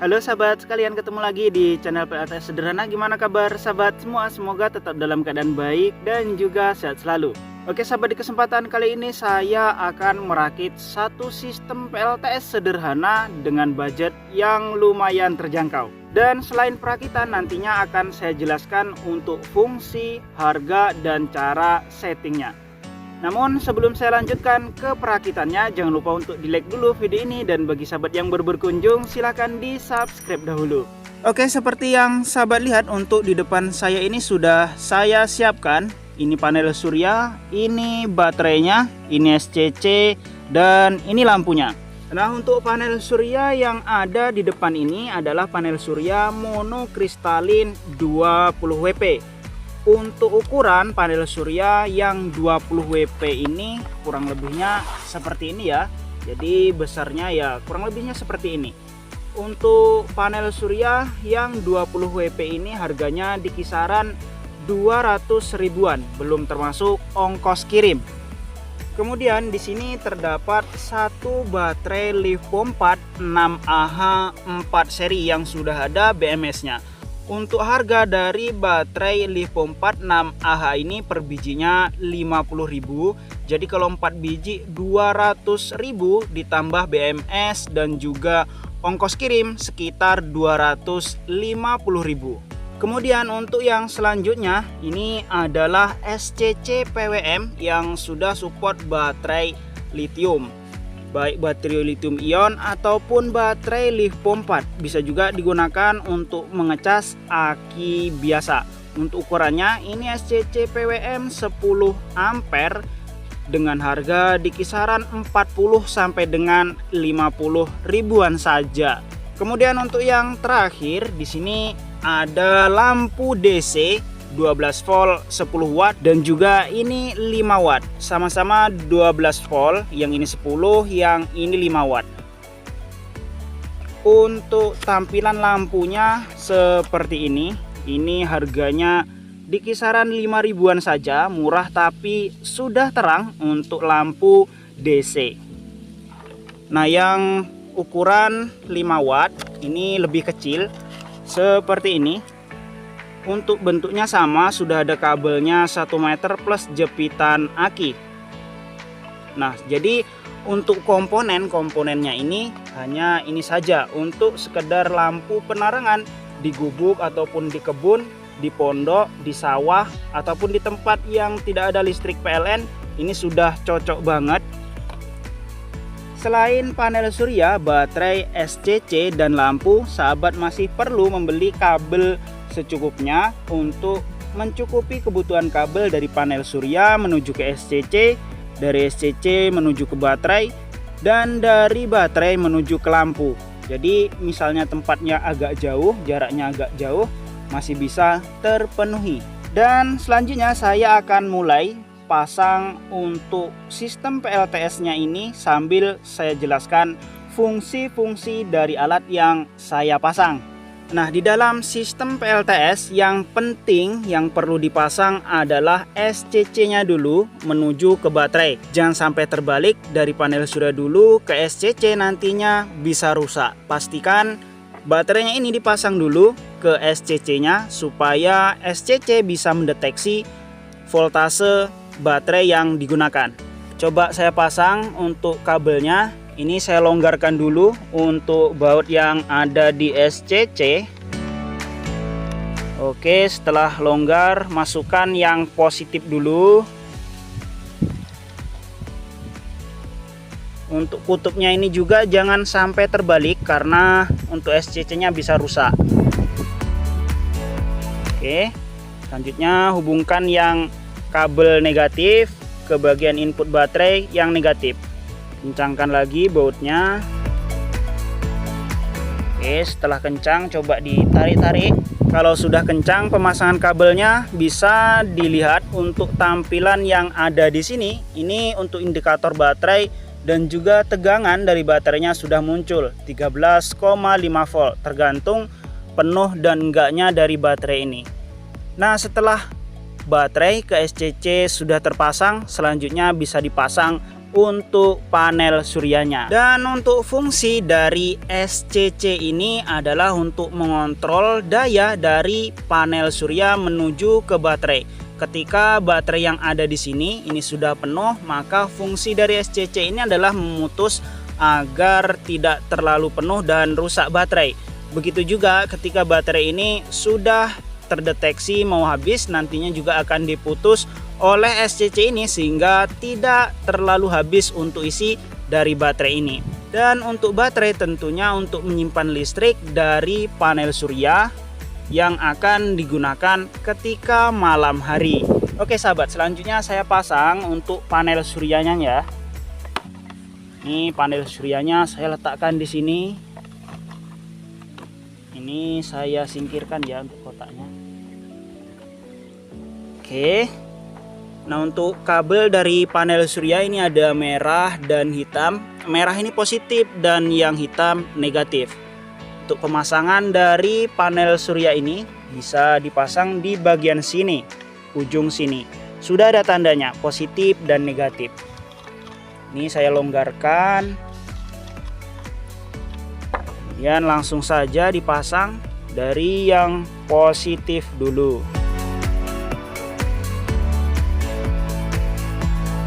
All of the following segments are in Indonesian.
Halo sahabat sekalian, ketemu lagi di channel PLTS Sederhana. Gimana kabar sahabat semua? Semoga tetap dalam keadaan baik dan juga sehat selalu. Oke sahabat, di kesempatan kali ini saya akan merakit satu sistem PLTS sederhana dengan budget yang lumayan terjangkau. Dan selain perakitan, nantinya akan saya jelaskan untuk fungsi, harga, dan cara settingnya. Namun sebelum saya lanjutkan ke perakitannya, jangan lupa untuk di like dulu video ini, dan bagi sahabat yang baru berkunjung silahkan di subscribe dahulu. Oke, seperti yang sahabat lihat, untuk di depan saya ini sudah saya siapkan. Ini panel surya, ini baterainya, ini SCC, dan ini lampunya. Nah, untuk panel surya yang ada di depan ini adalah panel surya monokristalin 20 WP. Untuk ukuran panel surya yang 20 WP ini kurang lebihnya seperti ini ya. Jadi besarnya ya kurang lebihnya seperti ini. Untuk panel surya yang 20 WP ini harganya di kisaran 200 ribuan, belum termasuk ongkos kirim. Kemudian di sini terdapat satu baterai Livepom 4 6AH 4 seri yang sudah ada BMS-nya. Untuk harga dari baterai Livepom 4 6AH ini per bijinya 50.000. Jadi kalau 4 biji 200.000 ditambah BMS dan juga ongkos kirim sekitar 250.000. Kemudian untuk yang selanjutnya ini adalah SCC PWM yang sudah support baterai lithium. Baik baterai lithium ion ataupun baterai Livepom 4 bisa juga digunakan untuk mengecas aki biasa. Untuk ukurannya ini SCC PWM 10 ampere dengan harga di kisaran 40 sampai dengan 50 ribuan saja. Kemudian untuk yang terakhir di sini ada lampu DC 12 volt 10 watt dan juga ini 5 watt. Sama-sama 12 volt, yang ini 10, yang ini 5 watt. Untuk tampilan lampunya seperti ini. Ini harganya di kisaran 5 ribuan saja, murah tapi sudah terang untuk lampu DC. Nah, yang ukuran 5 watt ini lebih kecil seperti ini. Untuk bentuknya sama, sudah ada kabelnya 1 meter plus jepitan aki. Nah, jadi untuk komponennya ini hanya ini saja, untuk sekedar lampu penerangan di gubuk ataupun di kebun, di pondok, di sawah ataupun di tempat yang tidak ada listrik PLN, ini sudah cocok banget. Selain panel surya, baterai SCC dan lampu, sahabat masih perlu membeli kabel secukupnya untuk mencukupi kebutuhan kabel dari panel surya menuju ke SCC, dari SCC menuju ke baterai, dan dari baterai menuju ke lampu. Jadi misalnya tempatnya agak jauh, jaraknya agak jauh, masih bisa terpenuhi. Dan selanjutnya saya akan mulai pasang untuk sistem PLTS-nya ini sambil saya jelaskan fungsi-fungsi dari alat yang saya pasang. Nah, di dalam sistem PLTS yang penting yang perlu dipasang adalah SCC-nya dulu menuju ke baterai. Jangan sampai terbalik, dari panel surya dulu ke SCC, nantinya bisa rusak. Pastikan baterainya ini dipasang dulu ke SCC-nya supaya SCC bisa mendeteksi voltase baterai yang digunakan. Coba saya pasang untuk kabelnya. Ini saya longgarkan dulu untuk baut yang ada di SCC. Oke, setelah longgar, masukkan yang positif dulu. Untuk kutubnya ini juga jangan sampai terbalik karena untuk SCC-nya bisa rusak. Oke, selanjutnya hubungkan yang kabel negatif ke bagian input baterai yang negatif. Kencangkan lagi bautnya. Oke, setelah kencang coba ditarik-tarik. Kalau sudah kencang pemasangan kabelnya, bisa dilihat untuk tampilan yang ada di sini. Ini untuk indikator baterai dan juga tegangan dari baterainya sudah muncul 13,5 volt, tergantung penuh dan enggaknya dari baterai ini. Nah, setelah baterai ke SCC sudah terpasang, selanjutnya bisa dipasang untuk panel suryanya. Dan untuk fungsi dari SCC ini adalah untuk mengontrol daya dari panel surya menuju ke baterai. Ketika baterai yang ada di sini ini sudah penuh, maka fungsi dari SCC ini adalah memutus agar tidak terlalu penuh dan rusak baterai. Begitu juga ketika baterai ini sudah terdeteksi mau habis, nantinya juga akan diputus oleh SCC ini sehingga tidak terlalu habis untuk isi dari baterai ini. Dan untuk baterai tentunya untuk menyimpan listrik dari panel surya yang akan digunakan ketika malam hari. Oke sahabat, selanjutnya saya pasang untuk panel suryanya ya. Ini panel suryanya saya letakkan di sini. Ini saya singkirkan ya untuk kotaknya. Oke. Nah, untuk kabel dari panel surya ini ada merah dan hitam. Merah ini positif dan yang hitam negatif. Untuk pemasangan dari panel surya ini bisa dipasang di bagian sini, ujung sini. Sudah ada tandanya positif dan negatif. Ini saya longgarkan. Kemudian langsung saja dipasang dari yang positif dulu.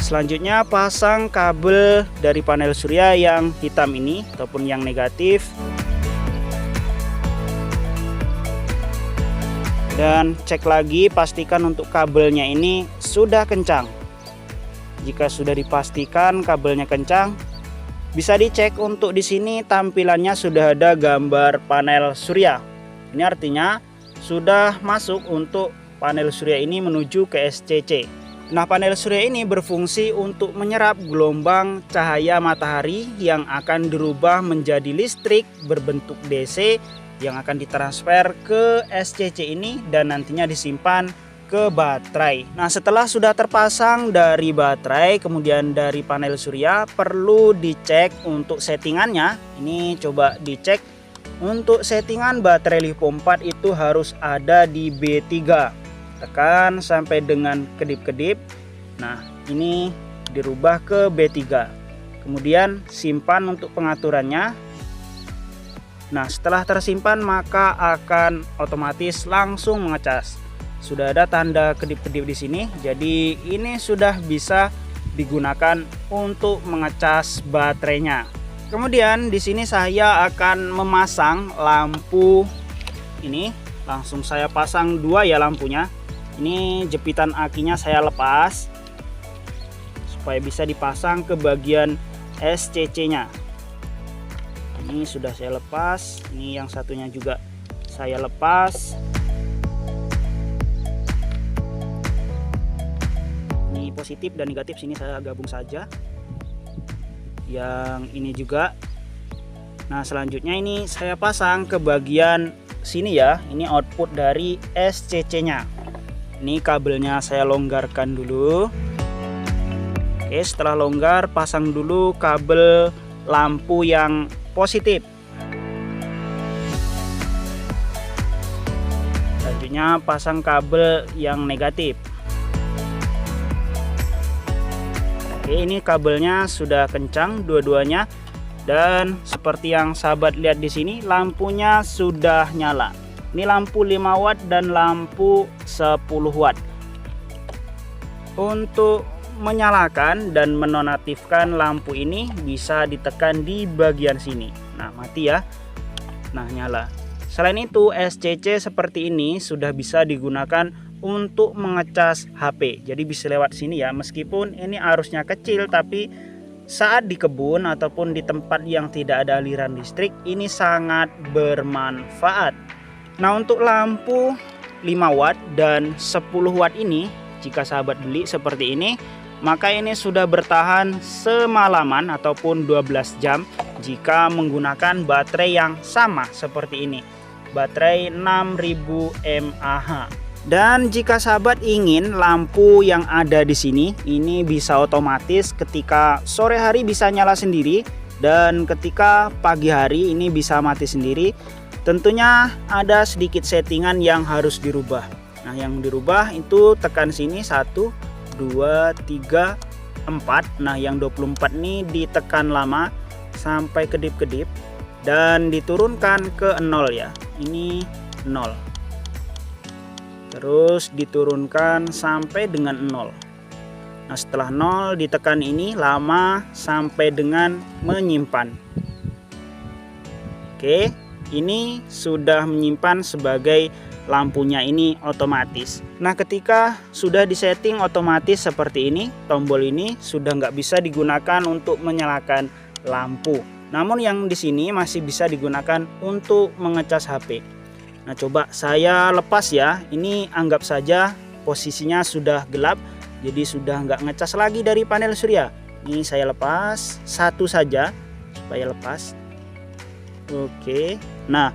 Selanjutnya pasang kabel dari panel surya yang hitam ini ataupun yang negatif. Dan cek lagi, pastikan untuk kabelnya ini sudah kencang. Jika sudah dipastikan kabelnya kencang, bisa dicek untuk di sini tampilannya sudah ada gambar panel surya. Ini artinya sudah masuk untuk panel surya ini menuju ke SCC. Nah, panel surya ini berfungsi untuk menyerap gelombang cahaya matahari yang akan dirubah menjadi listrik berbentuk DC yang akan ditransfer ke SCC ini dan nantinya disimpan ke baterai. Nah, setelah sudah terpasang dari baterai kemudian dari panel surya, perlu dicek untuk settingannya. Ini coba dicek untuk settingan baterai Lipo 4 itu harus ada di B3. Tekan sampai dengan kedip-kedip. Nah, ini dirubah ke B3. Kemudian simpan untuk pengaturannya. Nah, setelah tersimpan maka akan otomatis langsung mengecas. Sudah ada tanda kedip-kedip di sini. Jadi ini sudah bisa digunakan untuk mengecas baterainya. Kemudian di sini saya akan memasang lampu ini. Langsung saya pasang dua ya lampunya. Ini jepitan akinya saya lepas supaya bisa dipasang ke bagian SCC-nya. Ini sudah saya lepas, ini yang satunya juga saya lepas. Ini positif dan negatif, sini saya gabung saja. Yang ini juga. Nah, selanjutnya ini saya pasang ke bagian sini ya. Ini output dari SCC-nya. Ini kabelnya saya longgarkan dulu. Oke, setelah longgar pasang dulu kabel lampu yang positif. Selanjutnya pasang kabel yang negatif. Oke, ini kabelnya sudah kencang dua-duanya dan seperti yang sahabat lihat di sini lampunya sudah nyala. Ini lampu 5 watt dan lampu 10 watt. Untuk menyalakan dan menonaktifkan lampu ini bisa ditekan di bagian sini. Nah, mati ya. Nah, nyala. Selain itu, SCC seperti ini sudah bisa digunakan untuk mengecas HP. Jadi bisa lewat sini ya. Meskipun ini arusnya kecil, tapi saat di kebun ataupun di tempat yang tidak ada aliran listrik, ini sangat bermanfaat. Nah, untuk lampu 5 watt dan 10 watt ini, jika sahabat beli seperti ini, maka ini sudah bertahan semalaman ataupun 12 jam jika menggunakan baterai yang sama seperti ini, baterai 6000 mAh. Dan jika sahabat ingin lampu yang ada di sini ini bisa otomatis, ketika sore hari bisa nyala sendiri dan ketika pagi hari ini bisa mati sendiri. Tentunya ada sedikit settingan yang harus dirubah. Nah, yang dirubah itu tekan sini 1 2 3 Nah yang 24 ini ditekan lama sampai kedip-kedip dan diturunkan ke 0 ya. Ini 0. Terus diturunkan sampai dengan 0. Nah setelah 0 ditekan ini lama sampai dengan menyimpan. Oke, ini sudah menyimpan sebagai lampunya ini otomatis. Nah ketika sudah disetting otomatis seperti ini, tombol ini sudah nggak bisa digunakan untuk menyalakan lampu. Namun yang di sini masih bisa digunakan untuk mengecas HP. Nah coba saya lepas ya. Ini anggap saja posisinya sudah gelap, jadi sudah nggak ngecas lagi dari panel surya. Ini saya lepas satu saja supaya lepas. Oke. Nah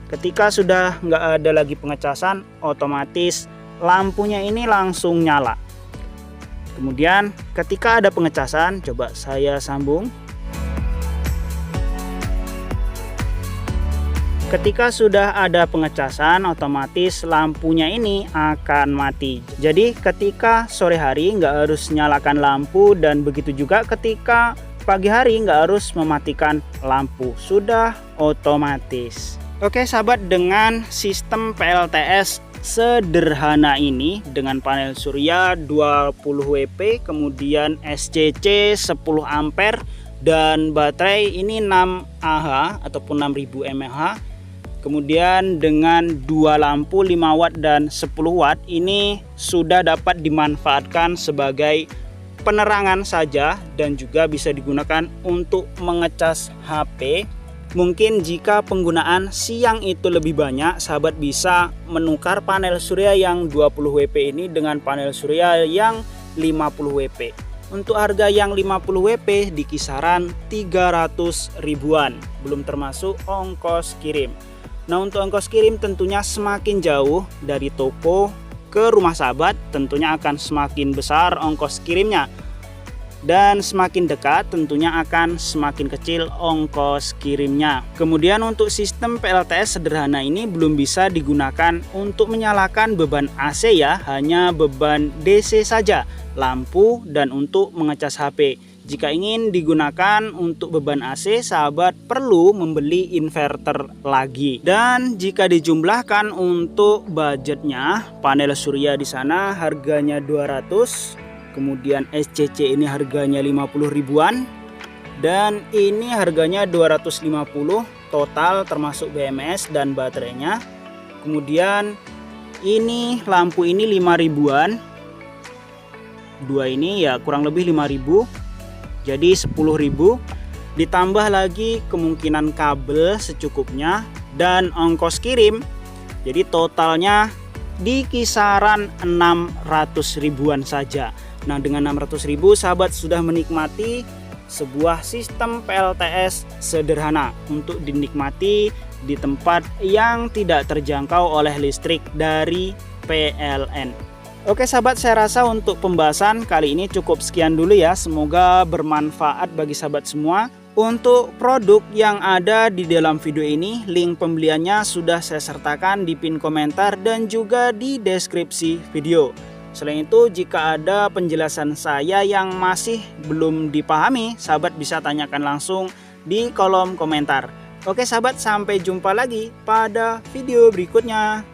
ketika sudah nggak ada lagi pengecasan, otomatis lampunya ini langsung nyala. Kemudian ketika ada pengecasan, coba saya sambung. Ketika sudah ada pengecasan, otomatis lampunya ini akan mati. Jadi ketika sore hari nggak harus nyalakan lampu, dan begitu juga ketika pagi hari nggak harus mematikan lampu, sudah otomatis. Oke sahabat, dengan sistem PLTS sederhana ini dengan panel surya 20 WP, kemudian SCC 10 ampere dan baterai ini 6 Ah ataupun 6000 mAh. Kemudian dengan dua lampu 5 watt dan 10 watt ini sudah dapat dimanfaatkan sebagai penerangan saja dan juga bisa digunakan untuk mengecas HP. Mungkin jika penggunaan siang itu lebih banyak, sahabat bisa menukar panel surya yang 20 WP ini dengan panel surya yang 50 WP. Untuk harga yang 50 WP di kisaran 300 ribuan, belum termasuk ongkos kirim. Nah untuk ongkos kirim tentunya semakin jauh dari toko ke rumah sahabat tentunya akan semakin besar ongkos kirimnya, dan semakin dekat tentunya akan semakin kecil ongkos kirimnya. Kemudian untuk sistem PLTS sederhana ini belum bisa digunakan untuk menyalakan beban AC ya, hanya beban DC saja, lampu dan untuk mengecas HP. Jika ingin digunakan untuk beban AC, sahabat perlu membeli inverter lagi. Dan jika dijumlahkan untuk budgetnya, panel surya di sana harganya 200, kemudian SCC ini harganya 50 ribuan, dan ini harganya 250 total termasuk BMS dan baterainya. Kemudian ini lampu ini 5 ribuan, dua ini ya kurang lebih 5.000, jadi 10.000, ditambah lagi kemungkinan kabel secukupnya dan ongkos kirim, jadi totalnya di kisaran 600 ribuan saja. Nah dengan 600.000 sahabat sudah menikmati sebuah sistem PLTS sederhana untuk dinikmati di tempat yang tidak terjangkau oleh listrik dari PLN. Oke sahabat, saya rasa untuk pembahasan kali ini cukup sekian dulu ya. Semoga bermanfaat bagi sahabat semua. Untuk produk yang ada di dalam video ini, link pembeliannya sudah saya sertakan di pin komentar dan juga di deskripsi video. Selain itu, jika ada penjelasan saya yang masih belum dipahami, sahabat bisa tanyakan langsung di kolom komentar. Oke sahabat, sampai jumpa lagi pada video berikutnya.